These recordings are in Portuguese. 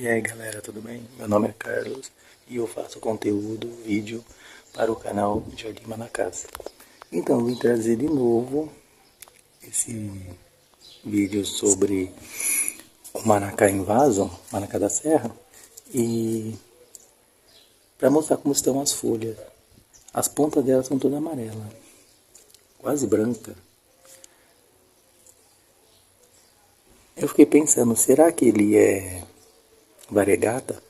E aí galera, tudo bem? Meu nome é Carlos e eu faço conteúdo, vídeo para o canal Jardim Manacás. Então eu vim trazer de novo esse vídeo sobre o Manacá em vaso, Manacá da Serra, e para mostrar como estão as folhas. As pontas delas são todas amarelas, quase branca. Eu fiquei pensando, será que ele é variegata?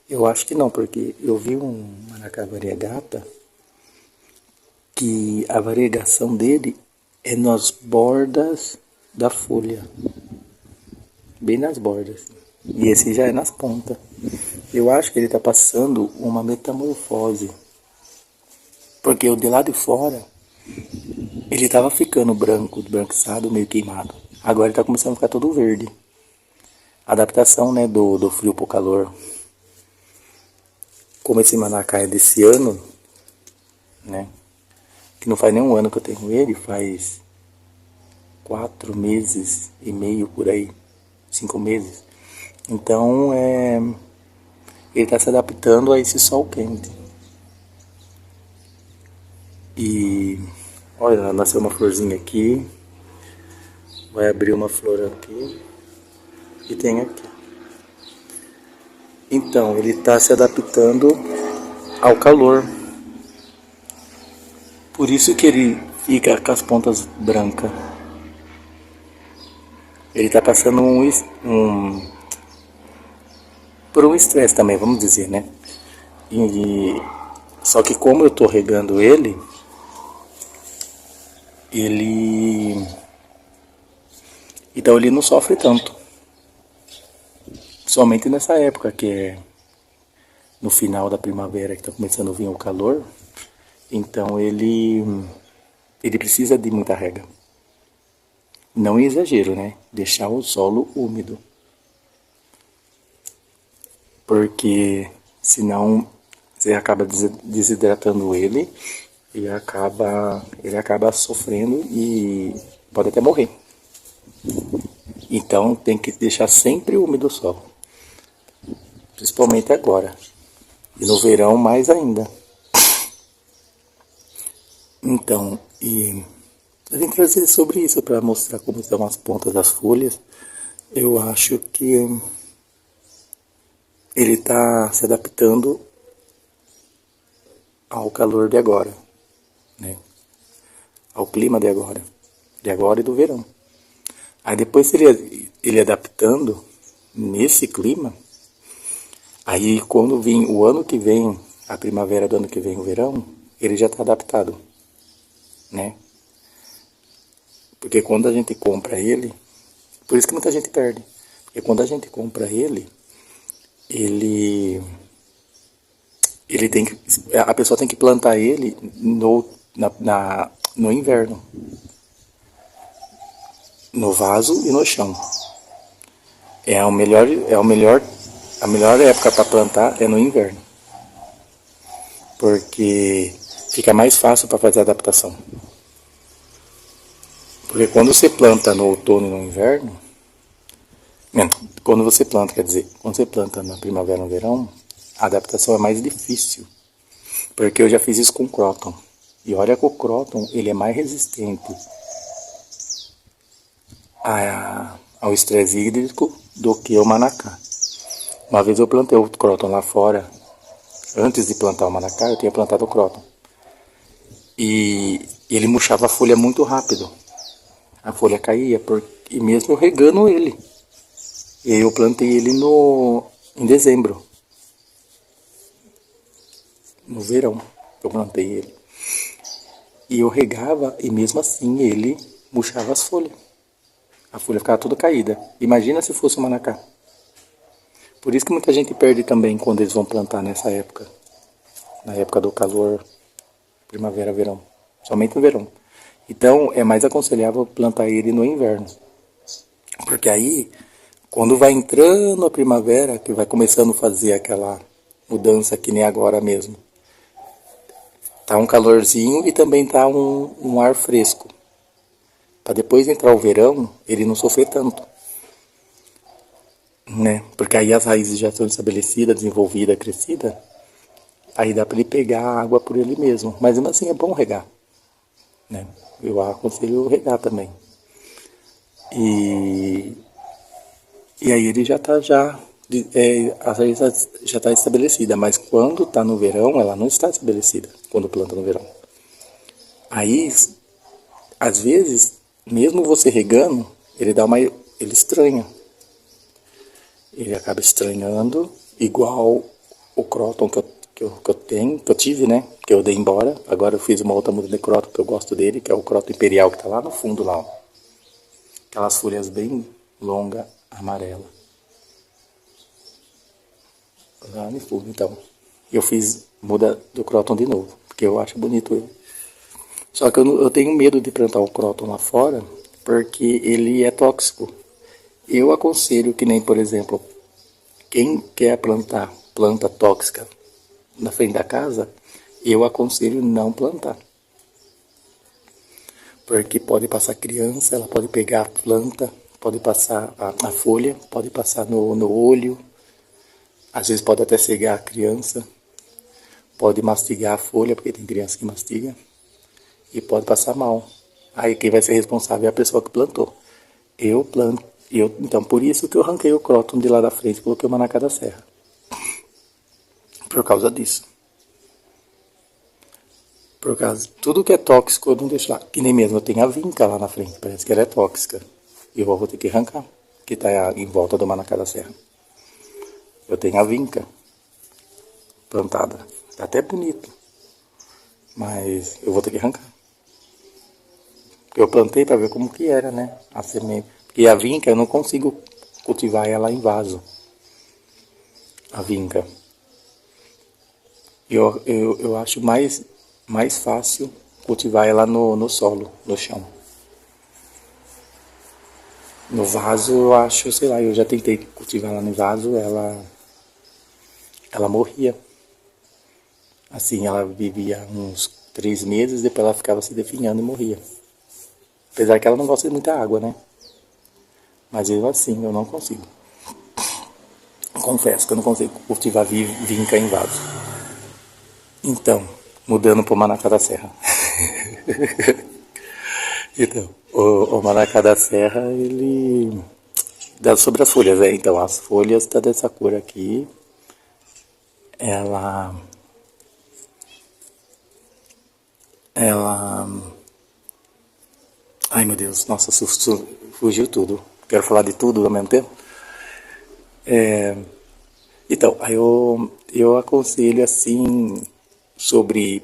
Eu acho que não, porque eu vi um Manacá variegata que a variegação dele é nas bordas da folha, bem nas bordas, e esse já é nas pontas. Eu acho que ele está passando uma metamorfose, porque o de lá de fora ele estava ficando branco, branquiçado, meio queimado. Agora ele está começando a ficar todo verde. Adaptação, né, do frio para o calor. Como esse Manacá é desse ano, né, que não faz nem um ano que eu tenho ele, faz 4 meses e meio por aí, 5 meses. Então ele está se adaptando a esse sol quente. E olha, nasceu uma florzinha aqui, vai abrir uma flor aqui e tem aqui. Então ele está se adaptando ao calor. Por isso que ele fica com as pontas brancas. Ele está passando por um estresse também, vamos dizer, né? Só que como eu estou regando então ele não sofre tanto. Somente nessa época que é no final da primavera, que está começando a vir o calor, então ele precisa de muita rega. Não em exagero, né? Deixar o solo úmido. Porque senão você acaba desidratando ele e ele acaba sofrendo e pode até morrer. Então tem que deixar sempre úmido o solo. Principalmente agora. E no verão mais ainda. Então, eu vim trazer sobre isso para mostrar como estão as pontas das folhas. Eu acho que ele está se adaptando ao calor de agora, né? Ao clima de agora e do verão. Aí depois ele adaptando nesse clima, aí quando vir o ano que vem, a primavera do ano que vem, o verão, ele já está adaptado, né? Porque quando a gente compra ele, por isso que muita gente perde, porque quando a gente compra ele tem que, a pessoa tem que plantar ele no inverno, no vaso e no chão. A melhor época para plantar é no inverno, porque fica mais fácil para fazer a adaptação. Porque quando você planta no outono e no inverno, quando você planta na primavera e no verão, a adaptação é mais difícil. Porque eu já fiz isso com o Croton. E olha que o Croton, ele é mais resistente ao estresse hídrico do que o Manacá. Uma vez eu plantei o Croton lá fora. Antes de plantar o Manacá, eu tinha plantado o Croton. E ele murchava a folha muito rápido. A folha caía, e mesmo eu regando ele. E eu plantei ele em dezembro. No verão, eu plantei ele. E eu regava, e mesmo assim ele murchava as folhas. A folha ficava toda caída. Imagina se fosse o Manacá. Por isso que muita gente perde também quando eles vão plantar nessa época. Na época do calor, primavera, verão. Somente no verão. Então é mais aconselhável plantar ele no inverno. Porque aí, quando vai entrando a primavera, que vai começando a fazer aquela mudança que nem agora mesmo. Tá um calorzinho e também tá um ar fresco. Para depois entrar o verão, ele não sofrer tanto. né? Porque aí as raízes já estão estabelecidas, desenvolvidas, crescidas. Aí dá para ele pegar a água por ele mesmo. Mas mesmo assim é bom regar, né? Eu aconselho regar também. E, e aí ele já está a raiz já está estabelecida, mas quando está no verão, ela não está estabelecida, quando planta no verão. Aí, às vezes, mesmo você regando, ele estranha. Ele acaba estranhando, igual o Croton que eu tive, né? Que eu dei embora. Agora eu fiz uma outra muda de Croton que eu gosto dele, que é o Croton Imperial, que tá lá no fundo lá, ó. Aquelas folhas bem longas, amarelas. Lá no fundo, então. Eu fiz muda do Croton de novo, porque eu acho bonito ele. Só que eu tenho medo de plantar o Croton lá fora, porque ele é tóxico. Eu aconselho que nem, por exemplo, quem quer plantar planta tóxica na frente da casa, eu aconselho não plantar. Porque pode passar criança, ela pode pegar a planta, pode passar a folha, pode passar no olho, às vezes pode até cegar a criança, pode mastigar a folha, porque tem criança que mastiga, e pode passar mal. Aí quem vai ser responsável é a pessoa que plantou. Então por isso que eu arranquei o cróton de lá da frente e coloquei uma na cada serra. Por causa disso. Por causa tudo que é tóxico eu não deixo lá. Que nem mesmo eu tenho a vinca lá na frente, parece que ela é tóxica. E eu vou ter que arrancar, que está em volta do Manacá da Serra. Eu tenho a vinca plantada. Tá até bonito. Mas eu vou ter que arrancar. Eu plantei para ver como que era, né? A semente. Porque a vinca eu não consigo cultivar ela em vaso. A vinca. Eu acho mais fácil cultivar ela no solo, no chão. No vaso eu acho, sei lá, eu já tentei cultivar ela no vaso, ela morria. Assim, ela vivia uns 3 meses, depois ela ficava se definhando e morria. Apesar que ela não gosta de muita água, né? Mas eu assim, eu não consigo. Confesso que eu não consigo cultivar vinca em vaso. Então, mudando para o Manacá da Serra. Então, o Manacá da Serra, ele dá sobre as folhas, né? Então, as folhas tá dessa cor aqui. Ela ela ai meu Deus, nossa, fugiu tudo. Quero falar de tudo ao mesmo tempo. Então, aí eu aconselho assim sobre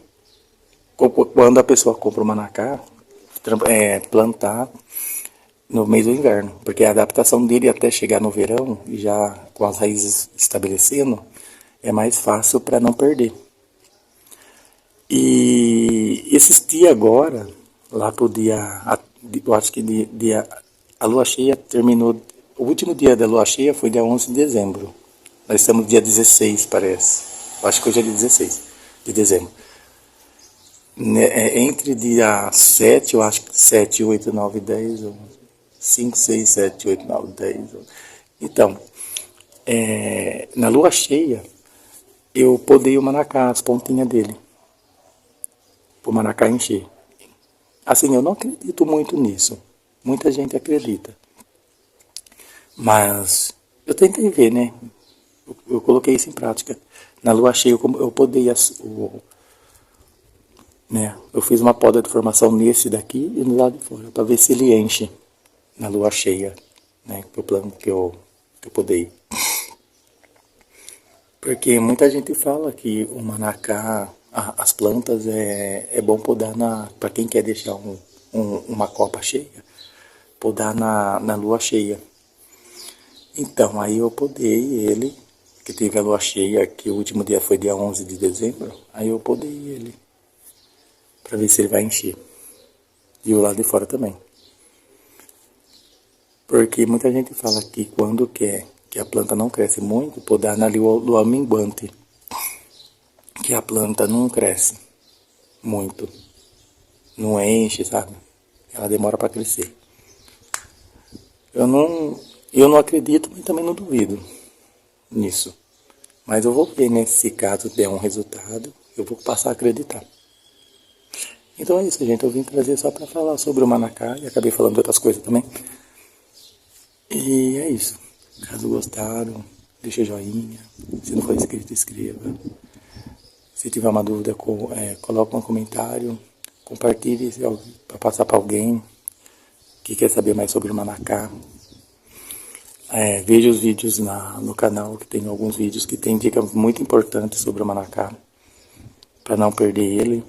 quando a pessoa compra o manacá, plantar no mês do inverno, porque a adaptação dele até chegar no verão, já com as raízes estabelecendo, é mais fácil para não perder. E esses dias agora, lá pro eu acho que a lua cheia terminou, o último dia da lua cheia foi dia 11 de dezembro. Nós estamos dia 16, parece. Eu acho que hoje é dia 16 de dezembro. Entre dia 7, eu acho que 7, 8, 9, 10, 5, 6, 7, 8, 9, 10. Então, na lua cheia, eu podei o manacá, as pontinhas dele, para o manacá encher. Assim, eu não acredito muito nisso. Muita gente acredita. Mas eu tentei ver, né? Eu coloquei isso em prática. Na lua cheia, eu podei né? Eu fiz uma poda de formação nesse daqui e no lado de fora, para ver se ele enche na lua cheia, né? Que o plano que eu podei. Porque muita gente fala que o manacá, as plantas, é bom podar para quem quer deixar uma copa cheia, podar na lua cheia. Então, aí eu podei ele, que teve a lua cheia, que o último dia foi dia 11 de dezembro, aí eu podei ele, para ver se ele vai encher. E o lado de fora também. Porque muita gente fala que quando quer que a planta não cresce muito, podar na lua minguante, que a planta não cresce muito, não enche, sabe? Ela demora para crescer. Eu não, Eu não acredito, mas também não duvido nisso. Mas eu vou ver, né? Se caso der um resultado, eu vou passar a acreditar. Então é isso, gente. Eu vim trazer só para falar sobre o Manacá e acabei falando de outras coisas também. E é isso. Caso gostaram, deixa joinha. Se não for inscrito, inscreva. Se tiver uma dúvida, coloque um comentário. Compartilhe para passar para alguém que quer saber mais sobre o Manacá. Veja os vídeos no canal, que tem alguns vídeos que tem dicas muito importantes sobre o Manacá, para não perder ele.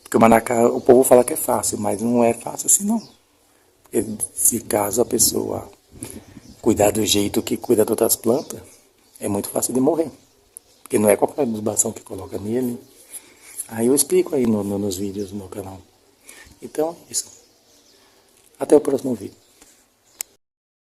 Porque o Manacá, o povo fala que é fácil, mas não é fácil assim não. Porque se caso a pessoa cuidar do jeito que cuida de outras plantas, é muito fácil de morrer. Porque não é qualquer adubação que coloca nele. Aí eu explico aí nos vídeos do meu canal. Então é isso. Até o próximo vídeo.